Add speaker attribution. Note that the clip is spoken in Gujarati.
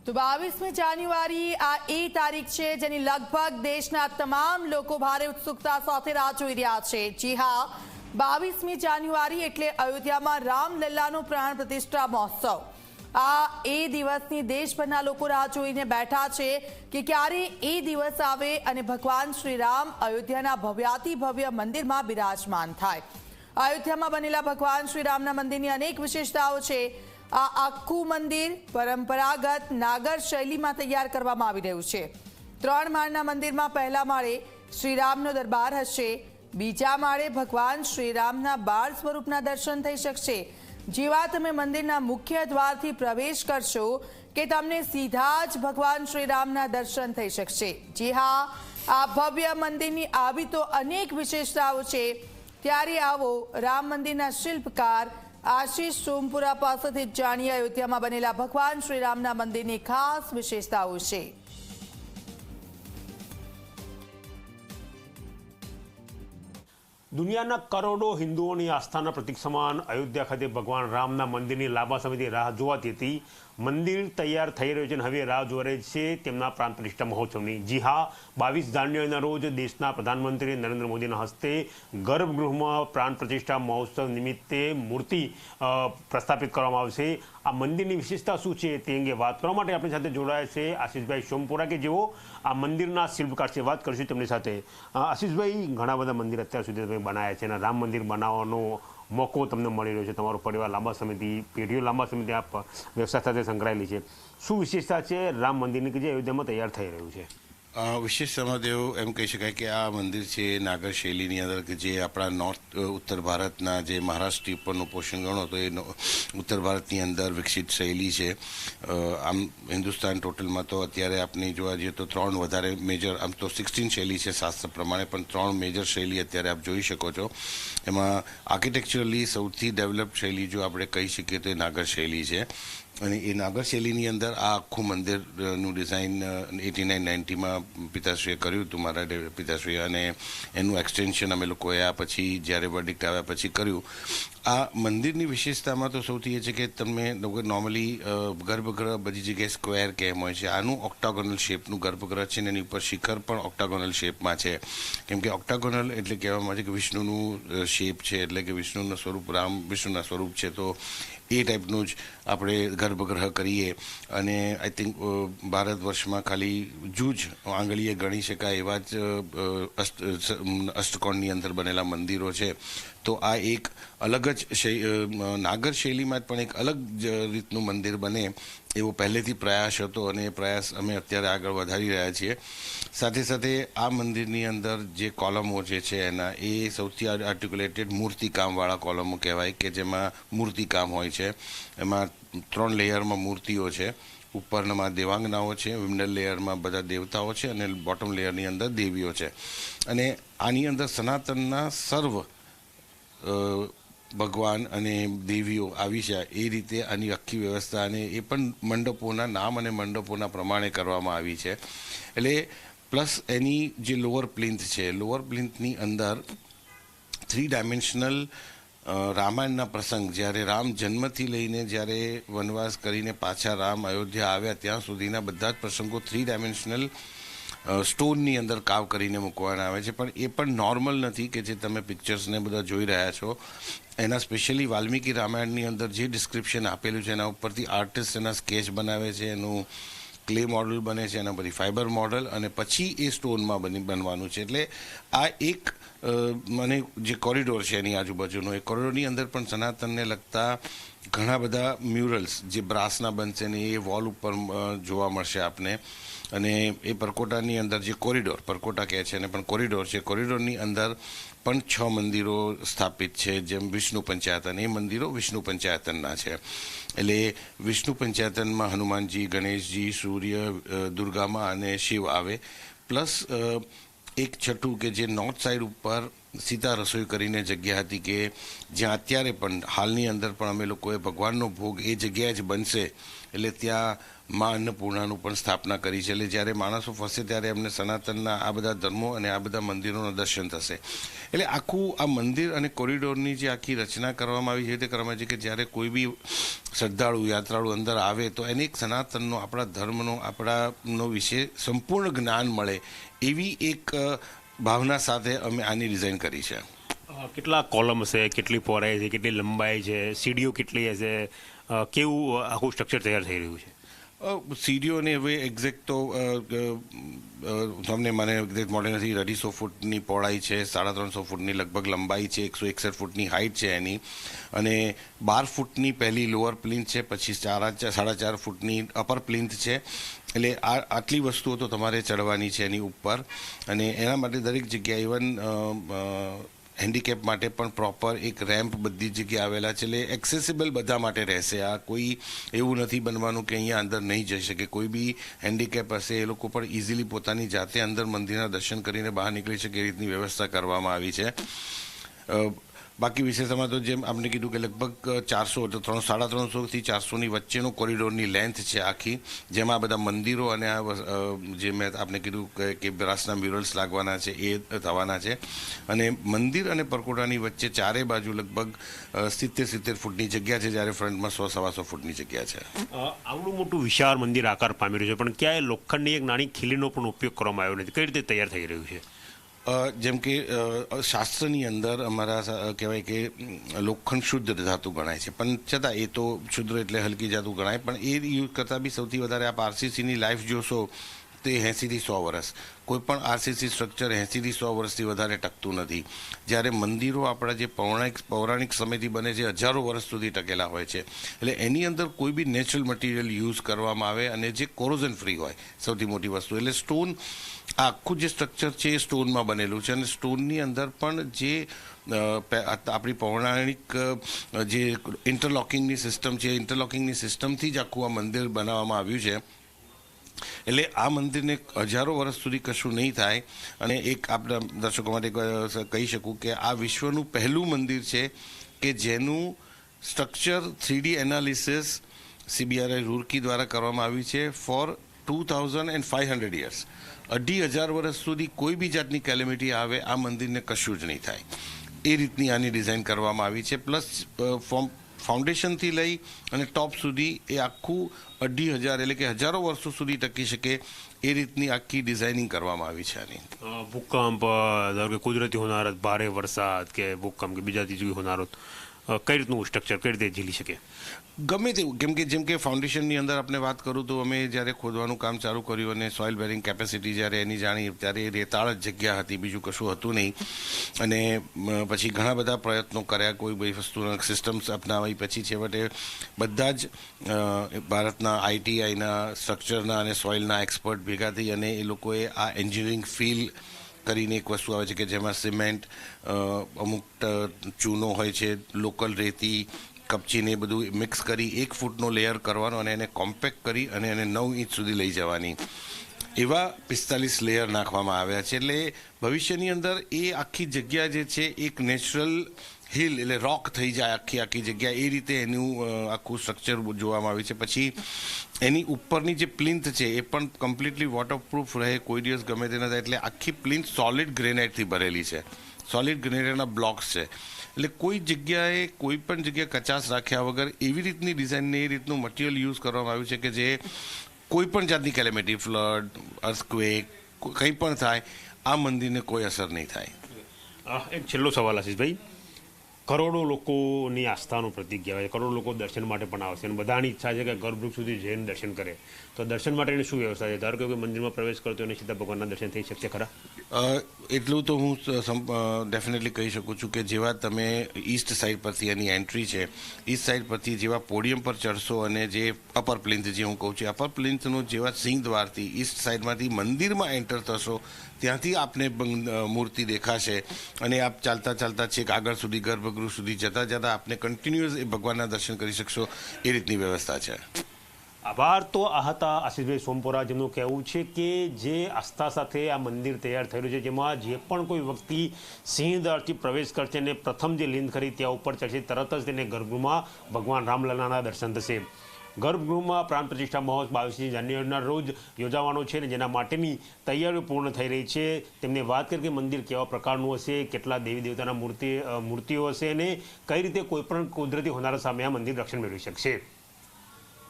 Speaker 1: તો 22મી જાન્યુઆરી આ એ તારીખ છે જેની લગભગ દેશના તમામ લોકો ભારે ઉત્સુકતા સાથે રાહ જોઈ રહ્યા છે। જી હા, 22મી જાન્યુઆરી એટલે અયોધ્યામાં રામલલ્લાનો પ્રાણ પ્રતિષ્ઠા મહોત્સવ। આ એ દિવસની દેશભરના લોકો રાહ જોઈને બેઠા છે કે ક્યારે એ દિવસ આવે અને ભગવાન શ્રી રામ અયોધ્યાના ભવ્યાતિ ભવ્ય મંદિરમાં બિરાજમાન થાય। અયોધ્યામાં બનેલા ભગવાન શ્રી રામના મંદિરની અનેક વિશેષતાઓ છે। આ આખું મંદિર પરંપરાગત નાગર શૈલીમાં તૈયાર કરવામાં આવી રહ્યું છે। 3 માળના મંદિરમાં પહેલા માળે શ્રીરામનો દરબાર હશે, બીજા માળે ભગવાન શ્રીરામના બાળ સ્વરૂપના દર્શન થઈ શકશે। જેવા તમે મંદિરના મુખ્ય દ્વારથી પ્રવેશ કરશો કે તમને સીધા જ ભગવાન શ્રીરામના દર્શન થઈ શકશે। જી હા, આ ભવ્ય મંદિરની આવી તો અનેક વિશેષતાઓ છે। ત્યારે આવો રામ મંદિરના શિલ્પકાર આશીષ સોમપુરા પાસેથી જાણીએ અયોધ્યામાં બનેલા ભગવાન શ્રીરામના મંદિરની ખાસ વિશેષતાઓ છે।
Speaker 2: દુનિયાના કરોડો હિન્દુઓની આસ્થાના પ્રતીક સમાન અયોધ્યા ખાતે ભગવાન રામના મંદિરની લાંબા સમયથી રાહ જોવાતી હતી। મંદિર તૈયાર થઈ રહ્યું છે અને હવે રાહ જોઈ રહી છે તેમના પ્રાણ પ્રતિષ્ઠા મહોત્સવની। જી હા, 22 જાન્યુઆરીના રોજ દેશના પ્રધાનમંત્રી નરેન્દ્ર મોદીના હસ્તે ગર્ભગૃહમાં પ્રાણ પ્રતિષ્ઠા મહોત્સવ નિમિત્તે મૂર્તિ પ્રસ્થાપિત કરવામાં આવશે। આ મંદિરની વિશેષતા શું છે તે અંગે વાત કરવા માટે આપણી સાથે જોડાયા છે આશીષભાઈ સોમપુરા કે જેઓ આ મંદિરના શિલ્પકાર છે। વાત કરીશું તેમની સાથે। આશીષભાઈ, ઘણા બધા મંદિર અત્યાર સુધી તમે બનાવ્યા છે અને રામ મંદિર બનાવવાનો મોકો તમને મળી રહ્યો છે। તમારો પરિવાર લાંબા સમયથી, પેઢીઓ લાંબા સમયથી આ વ્યવસાય સાથે સંકળાયેલી છે। શું વિશેષતા છે રામ મંદિરની કે જે અયોધ્યામાં તૈયાર થઈ રહ્યું છે?
Speaker 3: વિશેષતામાં તો એવું એમ કહી શકાય કે આ મંદિર છે નાગર શૈલીની અંદર કે જે આપણા ઉત્તર ભારતના જે મહારાષ્ટ્ર ઉપરનું પોષણ ગણો તો એ ઉત્તર ભારતની અંદર વિકસિત શૈલી છે। આમ હિન્દુસ્તાન ટોટલમાં તો અત્યારે આપણે જોવા જઈએ તો 3 વધારે મેજર, આમ તો 16 શૈલી છે શાસ્ત્ર પ્રમાણે, પણ 3 મેજર શૈલી અત્યારે આપ જોઈ શકો છો। એમાં આર્કિટેક્ચરલી સૌથી ડેવલપ શૈલી જો આપણે કહી શકીએ તો એ નાગર શૈલી છે। અને એ નાગર શૈલીની અંદર આ આખું મંદિરનું ડિઝાઇન 89-90માં પિતાશ્રીએ કર્યું હતું, મારા પિતાશ્રીએ, અને એનું એક્સટેન્શન અમે લોકોએ આ પછી જ્યારે વર્ડિક્ટ આવ્યા પછી કર્યું। આ મંદિરની વિશેષતામાં તો સૌથી એ છે કે તમે નોર્મલી ગર્ભગૃહ બધી જગ્યાએ સ્ક્વેર કેમ હોય છે, આનું ઓક્ટાગોનલ શેપનું ગર્ભગૃહ છે ને એની ઉપર શિખર પણ ઓક્ટાગોનલ શેપમાં છે। કેમ કે ઓક્ટાગોનલ એટલે કહેવામાં આવે છે કે વિષ્ણુનું શેપ છે, એટલે કે વિષ્ણુનું સ્વરૂપ રામ વિષ્ણુના સ્વરૂપ છે, તો એ ટાઈપનું જ આપણે ગર્ભગૃહ કરીએ। અને આઈ થિંક ભારત વર્ષમાં ખાલી જૂજ આંગળીએ ગણી શકાય એવા જ અષ્ટકોણની અંદર બનેલા મંદિરો છે। તો આ એક અલગ જ નાગર શૈલીમાં જ પણ એક અલગ રીતનું મંદિર બને એવો પહેલેથી પ્રયાસ હતો અને એ પ્રયાસ અમે અત્યારે આગળ વધારી રહ્યા છીએ। સાથે સાથે આ મંદિરની અંદર જે કોલમો જે છે એના એ સૌથી આર્ટિક્યુલેટેડ મૂર્તિકામવાળા કોલમો કહેવાય કે જેમાં મૂર્તિકામ હોય છે। એમાં 3 લેયરમાં મૂર્તિઓ છે। ઉપરમાં દેવાંગનાઓ છે, મિડલ લેયરમાં બધા દેવતાઓ છે અને બોટમ લેયરની અંદર દેવીઓ છે। અને આની અંદર સનાતનના સર્વ ભગવાન અને દેવીઓ આવી જાય એ રીતે આની આખી વ્યવસ્થા, અને એ પણ મંડપોના નામ અને મંડપોના પ્રમાણે કરવામાં આવી છે। એટલે પ્લસ એની જે લોઅર પ્લિન્થ છે, લોઅર પ્લિન્થની અંદર 3 ડાયમેન્શનલ રામાયણના પ્રસંગ, જ્યારે રામ જન્મથી લઈને જ્યારે વનવાસ કરીને પાછા રામ અયોધ્યા આવ્યા ત્યાં સુધીના બધા જ પ્રસંગો 3 ડાયમેન્શનલ સ્ટોનની અંદર કાવ કરીને મૂકવાના આવે છે। પણ એ પણ નોર્મલ નથી કે જે તમે પિક્ચર્સને બધા જોઈ રહ્યા છો, એના સ્પેશિયલી વાલ્મીકી રામાયણની અંદર જે ડિસ્ક્રિપ્શન આપેલું છે એના ઉપરથી આર્ટિસ્ટ એના સ્કેચ બનાવે છે, એનું ક્લે મોડલ બને છે, એના પછી ફાઇબર મોડલ, અને પછી એ સ્ટોનમાં બનવાનું છે। એટલે આ એક મને જે કોરિડોર છે એની આજુબાજુનો, એ કોરિડોરની અંદર પણ સનાતનને લગતા ઘણા બધા મ્યુરલ્સ જે બ્રાસના બનશે ને એ વોલ ઉપર જોવા મળશે આપને। અને એ પરકોટાની અંદર જે કોરિડોર, પરકોટા કહે છે અને પણ કોરિડોર છે, કોરિડોરની અંદર પણ 6 મંદિરો સ્થાપિત છે, જેમ વિષ્ણુ પંચાયતન, એ મંદિરો વિષ્ણુ પંચાયતનના છે। એટલે વિષ્ણુ પંચાયતનમાં હનુમાનજી, ગણેશજી, સૂર્ય, દુર્ગામાં અને શિવ આવે, પ્લસ એક છઠ્ઠું કે જે નોર્થ સાઈડ ઉપર સીતા રસોઈ કરીને જગ્યા હતી કે જ્યાં અત્યારે પણ હાલની અંદર પણ અમે લોકોએ ભગવાનનો ભોગ એ જગ્યાએ જ બનશે, એટલે ત્યાં મા અન્નપૂર્ણાનું પણ સ્થાપના કરી છે. એટલે જ્યારે માણસો ફરશે ત્યારે એમને સનાતનના આ બધા ધર્મો અને આ બધા મંદિરોના દર્શન થશે. એટલે આખું આ મંદિર અને કોરિડોરની જે આખી રચના કરવામાં આવી છે તે કરવામાં આવી છે કે જ્યારે કોઈ બી શ્રદ્ધાળુ યાત્રાળુ અંદર આવે તો એને એક સનાતનનો, આપણા ધર્મનો, આપણાનો વિશે સંપૂર્ણ જ્ઞાન મળે એવી એક ભાવના સાથે અમે આની ડિઝાઇન કરી છે.
Speaker 2: કેટલા કોલમ હશે, કેટલી પહોળાઈ છે, કેટલી લંબાઈ છે, સીડીઓ કેટલી હશે, કેવું આખું સ્ટ્રક્ચર તૈયાર થઈ રહ્યું છે?
Speaker 3: સીડીઓને હવે એક્ઝેક્ટ તો તમને મને એક્ઝેક્ટ મોડેલ નથી. 250 ફૂટની પહોળાઈ છે, 350 ફૂટની લગભગ લંબાઈ છે, 161 ફૂટની હાઇટ છે એની, અને 12 ફૂટની પહેલી લોઅર પ્લિન્થ છે, પછી 4.5 ફૂટની અપર પ્લિન્થ છે. એટલે આટલી વસ્તુઓ તો તમારે ચડવાની છે એની ઉપર, અને એના માટે દરેક જગ્યાએ ઇવન હેન્ડીકેપ માટે પણ પ્રોપર એક રેમ્પ બધી જગ્યાએ આવેલા છે. એટલે એક્સેસિબલ બધા માટે રહેશે. આ કોઈ એવું નથી બનવાનું કે અહીંયા અંદર નહીં જઈ શકે. કોઈ બી હેન્ડીકેપ હશે એ લોકો પણ ઇઝીલી પોતાની જાતે અંદર મંદિરના દર્શન કરીને બહાર નીકળી શકે એ રીતની વ્યવસ્થા કરવામાં આવી છે. બાકી વિશેષમાં તો જેમ આપણે કીધું કે લગભગ 400 તો 350થી 400ની વચ્ચેનો કોરિડોરની લેન્થ છે આખી, જેમાં બધા મંદિરો અને આ જે મેં આપણે કીધું કે બ્રાસના મ્યુરલ્સ લાગવાના છે એ થવાના છે. અને મંદિર અને પરકોટાની વચ્ચે ચારે બાજુ લગભગ 70 ફૂટની જગ્યા છે, જ્યારે ફ્રન્ટમાં 100-125 ફૂટની જગ્યા છે.
Speaker 2: આવડું મોટું વિશાળ મંદિર આકાર પામી રહ્યું છે, પણ ક્યાંય લોખંડની એક નાની ખીલીનો પણ ઉપયોગ કરવામાં આવ્યો નથી. કઈ રીતે તૈયાર થઈ રહ્યું છે?
Speaker 3: જેમ કે શાસ્ત્રની અંદર અમારા કહેવાય કે લોખંડ શુદ્ધ ધાતુ ગણાય છે, પણ છતાં એ તો શુદ્ધ એટલે હલકી ધાતુ ગણાય, પણ એ યુઝ કરતાં બી સૌથી વધારે આપ આરસીસીની લાઈફ જોશો તે 80થી 100 વર્ષ. કોઈ પણ આરસીસી સ્ટ્રક્ચર 80થી 100 વર્ષથી વધારે ટકતું નથી. જ્યારે મંદિરો આપણા જે પૌરાણિક સમયથી બને છે, હજારો વર્ષ સુધી ટકેલા હોય છે. એટલે એની અંદર કોઈ બી નેચરલ મટીરિયલ યુઝ કરવામાં આવે અને જે કોરોઝન ફ્રી હોય, સૌથી મોટી વસ્તુ. એટલે સ્ટોન, આખું જે સ્ટ્રક્ચર છે એ સ્ટોનમાં બનેલું છે, અને સ્ટોનની અંદર પણ જે આપણી પૌરાણિક જે ઇન્ટરલોકિંગની સિસ્ટમ છે, ઇન્ટરલોકિંગની સિસ્ટમથી જ આખું આ મંદિર બનાવવામાં આવ્યું છે. એટલે આ મંદિરને હજારો વર્ષ સુધી કશું નહીં થાય. અને એક આપણા દર્શકો માટે કહી શકું કે આ વિશ્વનું પહેલું મંદિર છે કે જેનું structure 3D analysis CBRI Roorkee દ્વારા કરવામાં આવ્યું છે ફોર 2500 યર્સ. 2500 વર્ષ સુધી કોઈ બી જાતની કેલેમિટી આવે આ મંદિરને કશું જ નહીં થાય એ રીતની આની ડિઝાઇન કરવામાં આવી છે. પ્લસ ફાઉન્ડેશનથી લઈ અને ટોપ સુધી એ આખું 2500 એટલે કે હજારો વર્ષો સુધી ટકી શકે એ રીતની આખી ડિઝાઇનિંગ કરવામાં આવી છે આની.
Speaker 2: ભૂકંપ, ધારો કે કુદરતી હોનારત, ભારે વરસાદ કે ભૂકંપ કે બીજા ત્રીજી હોનારત, કઈ રીતનું સ્ટ્રક્ચર કઈ રીતે ઝીલી શકે?
Speaker 3: ગમે તેવું, જેમ કે ફાઉન્ડેશનની અંદર આપણે વાત કરું તો અમે જ્યારે ખોદવાનું કામ ચાલુ કર્યું અને સોઇલ બેરિંગ કેપેસિટી જ્યારે એની જાણી ત્યારે રેતાળ જ જગ્યા હતી, બીજું કશું હતું નહીં. અને પછી ઘણા બધા પ્રયત્નો કર્યા, કોઈ બધી વસ્તુના સિસ્ટમ્સ અપનાવી, પછી છેવટે બધા જ ભારતના ITIના સ્ટ્રક્ચરના અને સોઇલના એક્સપર્ટ ભેગા થઈ અને એ લોકોએ આ એન્જિનિયરિંગ ફીલ કરીને એક વસ્તુ આવે છે કે જેમાં સિમેન્ટ, અમુક ચૂનો હોય છે, લોકલ રેતી, કપચીને બધું મિક્સ કરી 1 ફૂટનો લેયર કરવાનો અને એને કોમ્પેક્ટ કરી અને એને 9 ઇંચ સુધી લઈ જવાની. એવા 45 લેયર નાખવામાં આવ્યા છે. એટલે ભવિષ્યની અંદર એ આખી જગ્યા જે છે એક નેચરલ હિલ એટલે રોક થઈ જાય આખી જગ્યા, એ રીતે એનું આખું સ્ટ્રક્ચર જોવામાં આવ્યું છે. પછી એની ઉપરની જે પ્લિન્થ છે એ પણ કમ્પ્લીટલી વોટરપ્રૂફ રહે, કોઈ દિવસ ગમે તે ન થાય. એટલે આખી પ્લિન્થ સોલિડ ગ્રેનાઇટથી ભરેલી છે, સોલિડ ગ્રેનાઇટના બ્લોક્સ છે. એટલે કોઈ જગ્યાએ કોઈ પણ જગ્યાએ કચાશ રાખ્યા વગર એવી રીતની ડિઝાઇનને એ રીતનું મટીરિયલ યુઝ કરવામાં આવ્યું છે કે જે કોઈ પણ જાતની કેલેમિટી, ફ્લડ, અર્થક્વેક, કંઈ પણ થાય આ મંદિરને કોઈ અસર નહીં થાય.
Speaker 2: એક છેલ્લો સવાલ આશીષભાઈ, કરોડો લોકોની આસ્થાનું પ્રતીક કહેવાય છે, કરોડો લોકો દર્શન માટે પણ આવશે અને બધાની ઈચ્છા છે કે ગર્ભગૃહ સુધી જઈને દર્શન કરે, તો દર્શન માટેની શું વ્યવસ્થા છે? ધારો કે મંદિરમાં પ્રવેશ કરતો અને સીધા ભગવાનના દર્શન થઈ શકશે ખરા?
Speaker 3: એટલું તો હું ડેફિનેટલી કહી શકું છું કે જેવા તમે ઈસ્ટ સાઈડ પરથી એની એન્ટ્રી છે, ઈસ્ટ સાઈડ પરથી જેવા પોડિયમ પર ચડશો અને જે અપર પ્લિન્થ જે હું કહું છું, અપર પ્લિન્થનું જેવા સિંહ દ્વારથી ઈસ્ટ સાઈડમાંથી મંદિરમાં એન્ટર થશો ત્યાંથી આપને મૂર્તિ દેખાશે અને આપ ચાલતા ચાલતા છેક આગળ સુધી ગર્ભગૃહ સુધી જતાં જતાં આપને કન્ટિન્યુઅસ એ ભગવાનના દર્શન કરી શકશો એ રીતની વ્યવસ્થા છે.
Speaker 2: આભાર. તો આ હતા આશીષભાઈ સોમપુરા, જેમનું કહેવું છે કે જે આસ્થા સાથે આ મંદિર તૈયાર થયેલું છે, જેમાં જે પણ કોઈ વ્યક્તિ સિંહદ્વારથી પ્રવેશ કરશે અને પ્રથમ જે લીંદ ખરી ત્યાં ઉપર ચડશે, તરત જ તેને ગર્ભગૃહમાં ભગવાન રામલલ્લાના દર્શન થશે. ગર્ભગૃહમાં પ્રાણ પ્રતિષ્ઠા મહોત્સવ 22 જાન્યુઆરીના રોજ યોજાવાનો છે અને જેના માટેની તૈયારીઓ પૂર્ણ થઈ રહી છે. તેમને વાત કરી કે મંદિર કેવા પ્રકારનું હશે, કેટલા દેવી દેવતાના મૂર્તિઓ હશે અને કઈ રીતે કોઈ પણ કુદરતી હોનારત સામે આ મંદિર રક્ષણ મેળવી શકશે.